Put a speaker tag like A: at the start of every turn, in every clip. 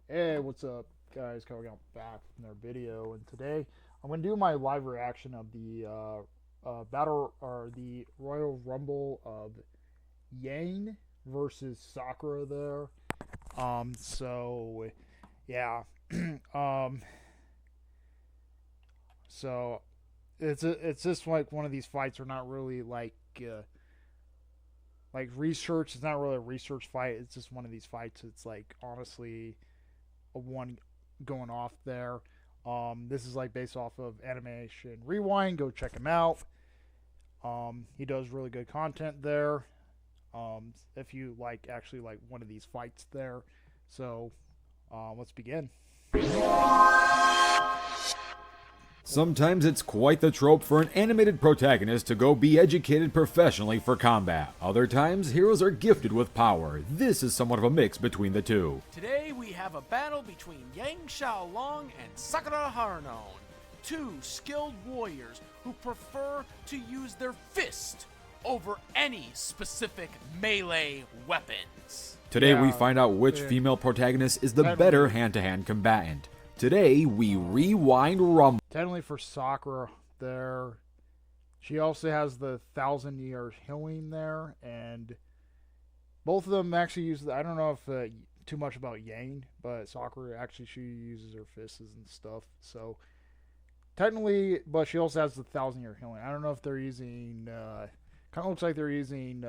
A: Hey, what's up, guys? Coming out back from their video, and today I'm gonna do my live reaction of the battle or the Royal Rumble of Yang versus Sakura. There, so yeah, um, so it's just like one of these fights are not really like research. It's not really a research fight. It's just one of these fights. It's like honestly a one going off there. This is like based off of Animation Rewind. Go check him out. He does really good content there. If you like actually like one of these fights there, so let's begin.
B: Sometimes it's quite the trope for an animated protagonist to go be educated professionally for combat. Other times, heroes are gifted with power. This is somewhat of a mix between the two.
C: Today we have a battle between Yang Xiaolong and Sakura Harunon, two skilled warriors who prefer to use their fist over any specific melee weapons.
B: Today we
A: Yeah,
B: find out which
A: yeah.
B: female protagonist is the better hand-to-hand combatant. Today we rewind Rumble.
A: Technically for Sakura there, she also has the 1,000 year healing there, and both of them actually use. I don't know if too much about Yang, but Sakura actually she uses her fists and stuff. So technically, but she also has the 1,000 year healing. I don't know if they're using. Kind of looks like they're using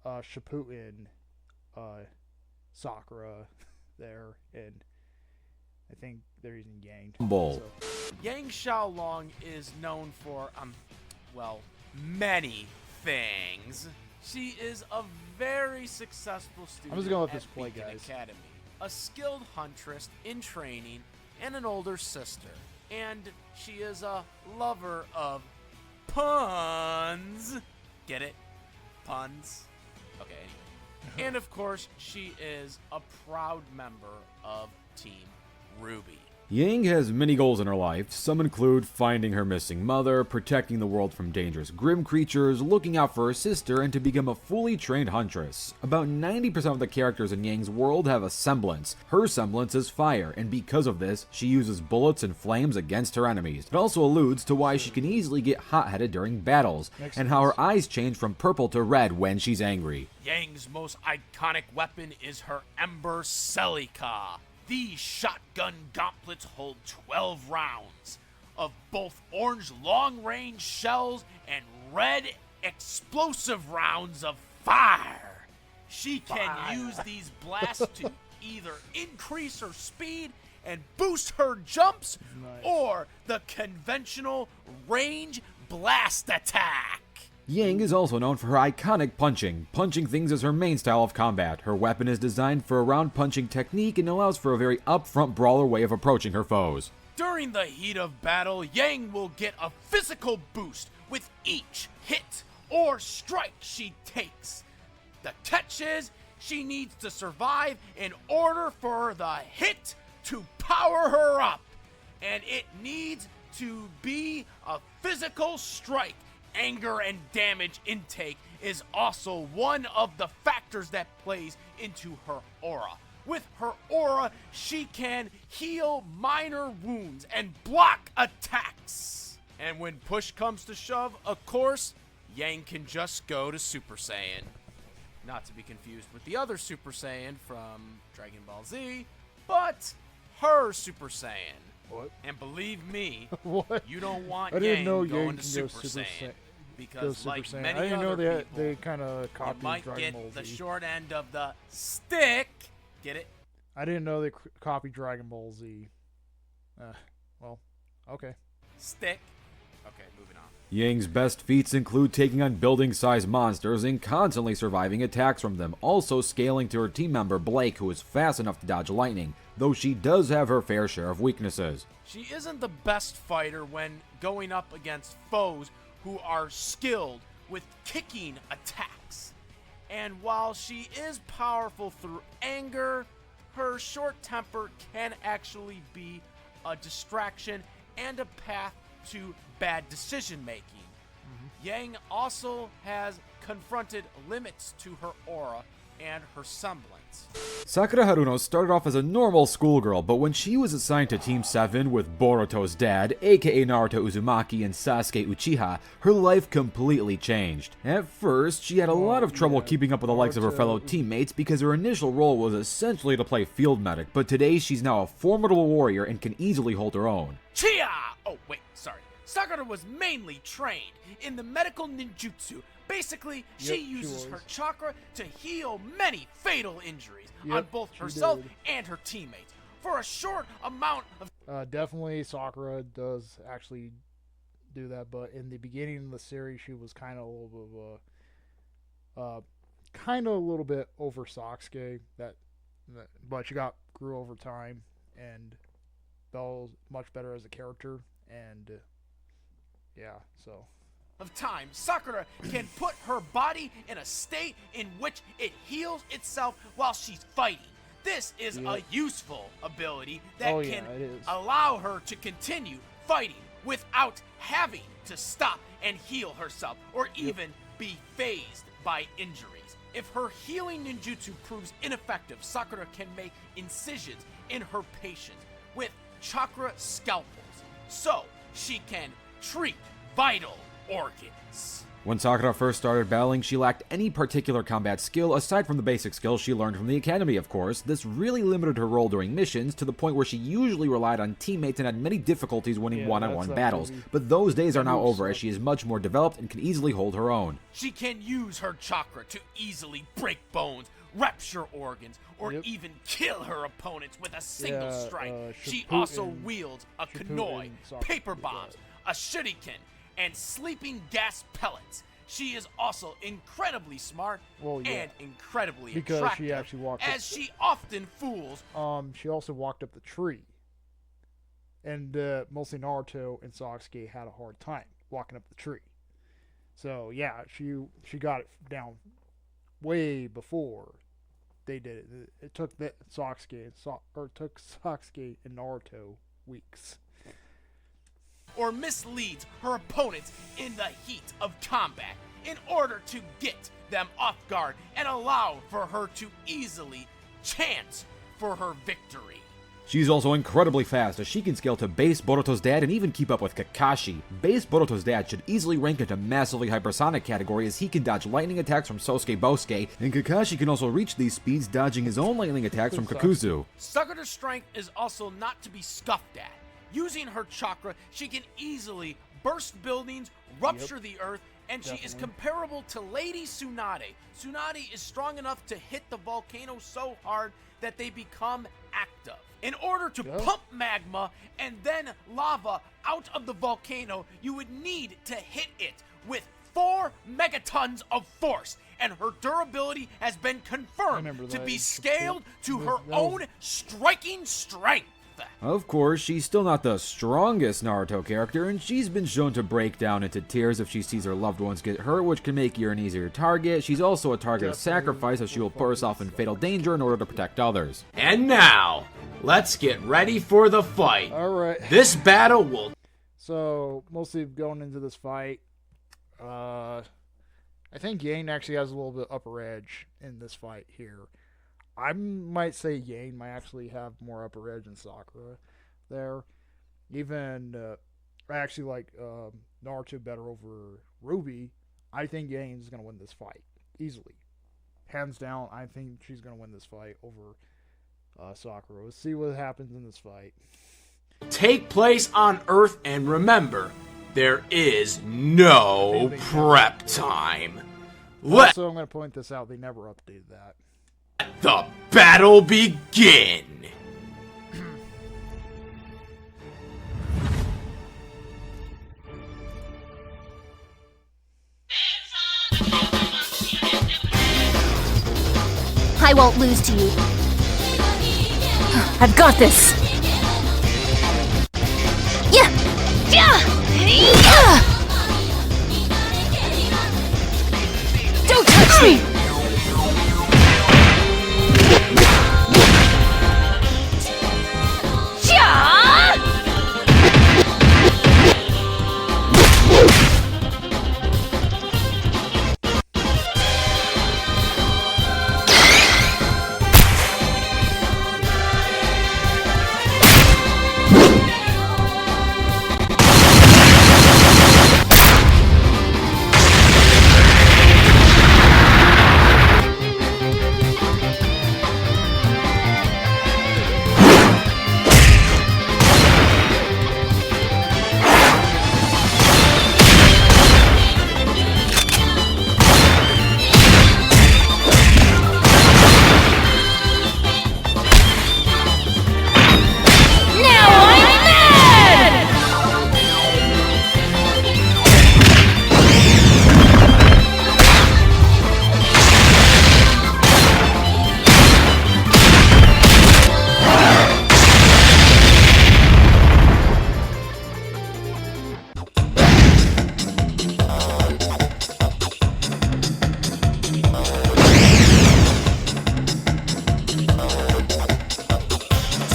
A: Shippuden Sakura there, and I think they're using Yang. So.
C: Yang Xiaolong is known for, well, many things. She is a very successful student
A: I'm just gonna let
C: at
A: this play,
C: Beacon
A: guys.
C: Academy, a skilled huntress in training, and an older sister. And she is a lover of puns. Get it? Puns? Okay, anyway. And of course, she is a proud member of Team Ruby.
B: Yang has many goals in her life. Some include finding her missing mother, protecting the world from dangerous grim creatures, looking out for her sister, and to become a fully trained huntress. About 90% of the characters in Yang's world have a semblance. Her semblance is fire, and because of this, she uses bullets and flames against her enemies. It also alludes to why she can easily get hot-headed during battles, and how her eyes change from purple to red when she's angry.
C: Yang's most iconic weapon is her Ember Celica. These shotgun gauntlets hold 12 rounds of both orange long-range shells and red explosive rounds of fire. She can use these blasts to either increase her speed and boost her jumps,
A: Nice.
C: or the conventional range blast attack.
B: Yang is also known for her iconic punching. Punching things is her main style of combat. Her weapon is designed for a round punching technique and allows for a very upfront brawler way of approaching her foes.
C: During the heat of battle, Yang will get a physical boost with each hit or strike she takes. The catch is, she needs to survive in order for the hit to power her up. And it needs to be a physical strike. Anger and damage intake is also one of the factors that plays into her aura. With her aura, she can heal minor wounds and block attacks. And when push comes to shove, of course, Yang can just go to Super Saiyan. Not to be confused with the other Super Saiyan from Dragon Ball Z, but her Super Saiyan.
A: What?
C: And believe me,
A: What?
C: you don't want
A: I didn't
C: Yang
A: know
C: going
A: Yang
C: to
A: can go
C: Super
A: Super
C: Saiyan.
A: Go
C: Because
A: Super
C: like
A: Saiyan.
C: many
A: I didn't know
C: other
A: they
C: people,
A: they kind of
C: you
A: copied
C: might
A: Dragon Ball
C: get the
A: Z.
C: short end of the stick. Get it?
A: I didn't know they copied Dragon Ball Z. Well, okay.
C: Stick. Okay, moving on.
B: Yang's best feats include taking on building-sized monsters and constantly surviving attacks from them, also scaling to her team member Blake, who is fast enough to dodge lightning, though she does have her fair share of weaknesses.
C: She isn't the best fighter when going up against foes who are skilled with kicking attacks. And while she is powerful through anger, her short temper can actually be a distraction and a path to bad decision making. Yang also has confronted limits to her aura and her semblance.
B: Sakura Haruno started off as a normal schoolgirl, but when she was assigned to Team 7 with Boruto's dad, aka Naruto Uzumaki, and Sasuke Uchiha, her life completely changed. At first, she had a lot of trouble keeping up with the likes of her fellow teammates because her initial role was essentially to play field medic, but today she's now a formidable warrior and can easily hold her own.
C: Chia! Oh, wait, sorry. Sakura was mainly trained in the medical ninjutsu. Basically, she uses her chakra to heal many fatal injuries on both herself and her teammates for a short amount of
A: Definitely Sakura does actually do that, but in the beginning of the series, she was kind of a little bit over Sasuke. But she grew over time, and Belle's much better as a character, and yeah, so.
C: Of time, Sakura can put her body in a state in which it heals itself while she's fighting. This is a useful ability that can allow her to continue fighting without having to stop and heal herself or even be phased by injuries. If her healing ninjutsu proves ineffective, Sakura can make incisions in her patients with chakra scalpels so she can treat vital organs.
B: When Sakura first started battling, she lacked any particular combat skill aside from the basic skills she learned from the academy, of course. This really limited her role during missions to the point where she usually relied on teammates and had many difficulties winning one-on-one battles. But those days are now over as she is much more developed and can easily hold her own.
C: She can use her chakra to easily break bones, rupture organs, or even kill her opponents with a single strike. She also wields a kunai, paper bombs, a shuriken, and sleeping gas pellets. She is also incredibly smart and incredibly attractive,
A: she actually walked
C: as she often fools.
A: She also walked up the tree, and mostly Naruto and Sasuke had a hard time walking up the tree. So yeah, she got it down way before they did it. It took Sasuke and Naruto weeks.
C: Or misleads her opponents in the heat of combat in order to get them off guard and allow for her to easily chance for her victory.
B: She's also incredibly fast, as she can scale to base Boruto's dad and even keep up with Kakashi. Base Boruto's dad should easily rank into massively hypersonic category, as he can dodge lightning attacks from Sosuke Bosuke, and Kakashi can also reach these speeds dodging his own lightning attacks from Kakuzu.
C: Sakura's strength is also not to be scoffed at. Using her chakra, she can easily burst buildings, rupture the earth, and she is comparable to Lady Tsunade. Tsunade is strong enough to hit the volcano so hard that they become active. In order to pump magma and then lava out of the volcano, you would need to hit it with 4 megatons of force, and her durability has been confirmed to be scaled to her own striking strength.
B: Of course, she's still not the strongest Naruto character, and she's been shown to break down into tears if she sees her loved ones get hurt, which can make her an easier target. She's also a target of sacrifice, as she will put herself in fatal danger in order to protect others.
D: And now, let's get ready for the fight.
A: Alright.
D: This battle will...
A: So, mostly going into this fight, I think Yang actually has a little bit upper edge in this fight here. I might say Yang might actually have more upper edge than Sakura there. Even, I actually like Naruto better over Ruby. I think Yang is going to win this fight easily. Hands down, I think she's going to win this fight over Sakura. Let's see what happens in this fight.
D: Take place on Earth, and remember, there is no prep time.
A: Also, I'm going to point this out, they never updated that.
D: Let the battle begin!
E: I won't lose to you. I've got this! Yeah! Don't touch me!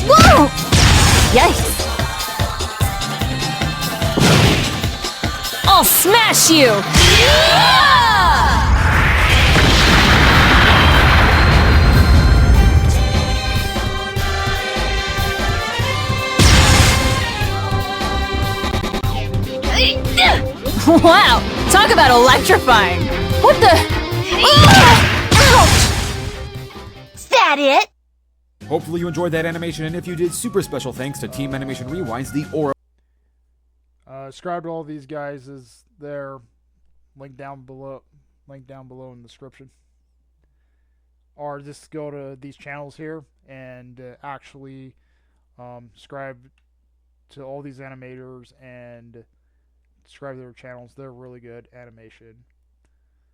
E: Whoa! Yikes! I'll smash you! Wow! Talk about electrifying! What the? Ouch! Is that it?
B: Hopefully you enjoyed that animation, and if you did, super special thanks to Team Animation Rewinds, the Aura.
A: Subscribe to all these guys is there. Link down below. Link down below in the description. Or just go to these channels here and actually subscribe to all these animators and subscribe to their channels. They're really good animation.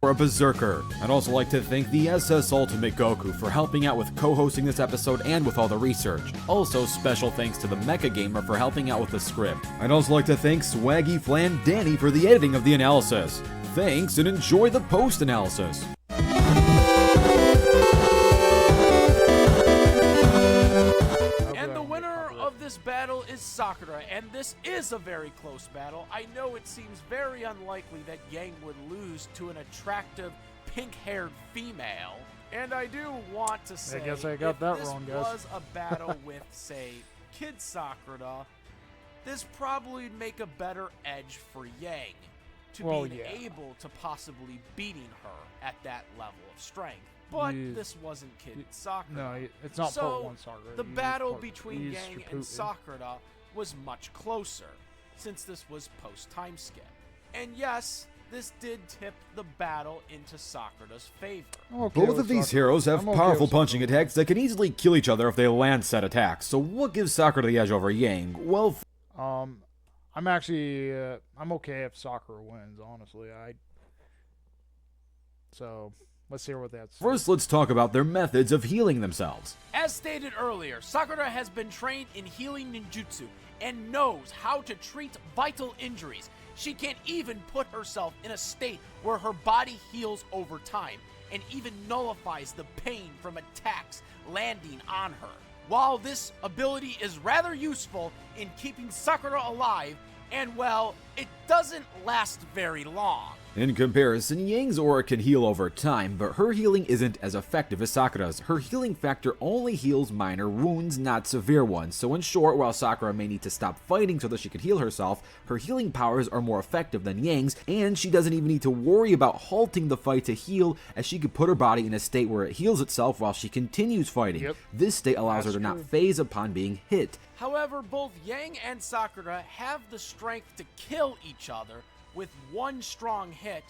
B: A Berserker. I'd also like to thank the SS Ultimate Goku for helping out with co-hosting this episode and with all the research. Also, special thanks to the Mecha Gamer for helping out with the script. I'd also like to thank Swaggy Flan Danny for the editing of the analysis. Thanks, and enjoy the post-analysis.
C: And the winner of this battle is Sakura, and this is a very close battle. I know it seems very unlikely that Yang would lose to an attractive pink-haired female, and I do want to say,
A: I guess I got that
C: this
A: wrong, guys.
C: was a battle with, say, Kid Sakura, this probably would make a better edge for Yang to being able to possibly beating her at that level of strength. But this wasn't Kid Sakura.
A: No, it's not part 1 Sakura.
C: The battle between Yang and Sakura was much closer, since this was post-time skip. And yes, this did tip the battle into Sakura's favor.
B: Both of these heroes have powerful punching attacks that can easily kill each other if they land set attacks, so what gives Sakura the edge over Yang? Well,
A: I'm actually, I'm okay if Sakura wins, honestly. So, let's hear what that's.
B: First, let's talk about their methods of healing themselves.
C: As stated earlier, Sakura has been trained in healing ninjutsu and knows how to treat vital injuries. She can even put herself in a state where her body heals over time and even nullifies the pain from attacks landing on her. While this ability is rather useful in keeping Sakura alive, and well, it doesn't last very long.
B: In comparison, Yang's aura can heal over time, but her healing isn't as effective as Sakura's. Her healing factor only heals minor wounds, not severe ones. So in short, while Sakura may need to stop fighting so that she can heal herself, her healing powers are more effective than Yang's, and she doesn't even need to worry about halting the fight to heal, as she could put her body in a state where it heals itself while she continues fighting. This state allows her to not phase upon being hit.
C: However, both Yang and Sakura have the strength to kill each other with one strong hit.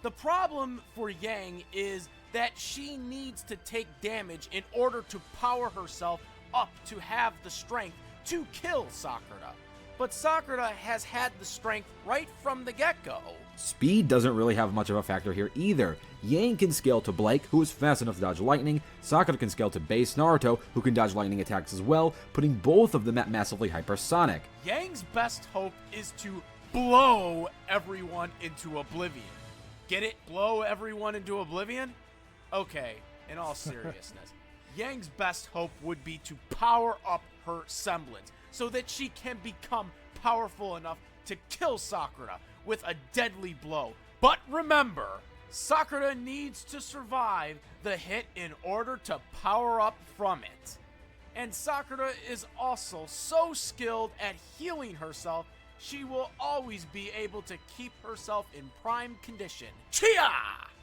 C: The problem for Yang is that she needs to take damage in order to power herself up to have the strength to kill Sakura. But Sakura has had the strength right from the get-go.
B: Speed doesn't really have much of a factor here either. Yang can scale to Blake, who is fast enough to dodge lightning. Sakura can scale to base Naruto, who can dodge lightning attacks as well, putting both of them at massively hypersonic.
C: Yang's best hope is to blow everyone into oblivion. Get it? Blow everyone into oblivion? Okay, in all seriousness, Yang's best hope would be to power up her semblance so that she can become powerful enough to kill Sakura with a deadly blow. But remember, Sakura needs to survive the hit in order to power up from it. And Sakura is also so skilled at healing herself, she will always be able to keep herself in prime condition. Chia!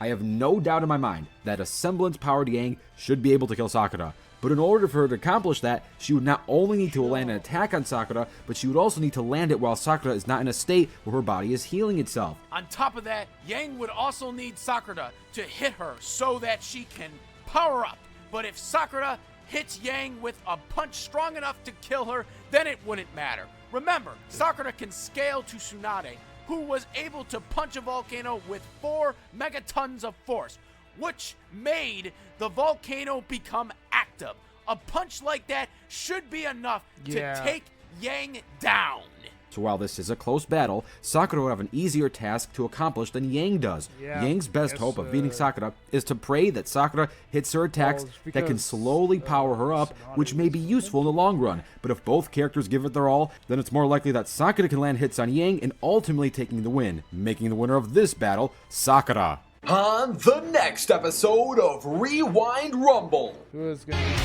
B: I have no doubt in my mind that a semblance-powered Yang should be able to kill Sakura. But in order for her to accomplish that, she would not only need to land an attack on Sakura, but she would also need to land it while Sakura is not in a state where her body is healing itself.
C: On top of that, Yang would also need Sakura to hit her so that she can power up. But if Sakura hits Yang with a punch strong enough to kill her, then it wouldn't matter. Remember, Sakura can scale to Tsunade, who was able to punch a volcano with 4 megatons of force, which made the volcano become active. A punch like that should be enough to take Yang down.
B: So while this is a close battle, Sakura would have an easier task to accomplish than Yang does.
A: Yeah,
B: Yang's best hope of beating Sakura is to pray that Sakura hits her attacks
A: it's
B: that can
A: because,
B: slowly power her up,
A: Tsunade
B: which may be useful in the long run. But if both characters give it their all, then it's more likely that Sakura can land hits on Yang and ultimately taking the win, making the winner of this battle Sakura.
F: On the next episode of Rewind Rumble.
A: Who is going to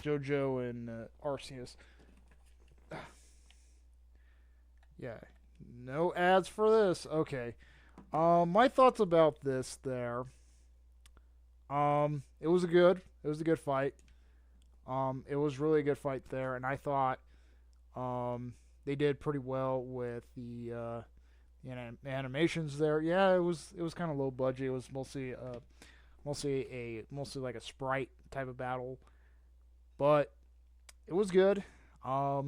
A: JoJo and Arceus. Yeah, no ads for this. Okay. My thoughts about this there. It was a good fight. It was really a good fight there, and I thought they did pretty well with the animations there. Yeah, it was kind of low budget. It was mostly like a sprite type of battle, but it was good. It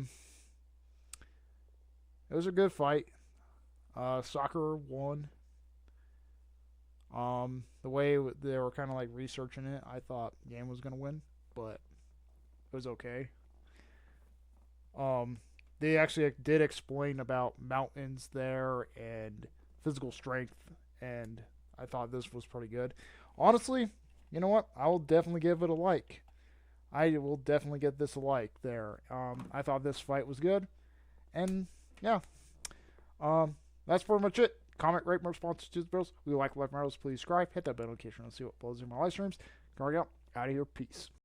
A: was a good fight. Sakura won. The way they were kind of like researching it, I thought Yang was gonna win, but it was okay. They actually did explain about mountains there and physical strength, and I thought this was pretty good. Honestly, you know what? I will definitely give it a like. I will definitely get this a like there. I thought this fight was good, and yeah. That's pretty much it. Comment, rate, more responses to the bros. We like Life Matters. Please subscribe. Hit that bell notification to see what blows in my live streams. Going out of here. Peace.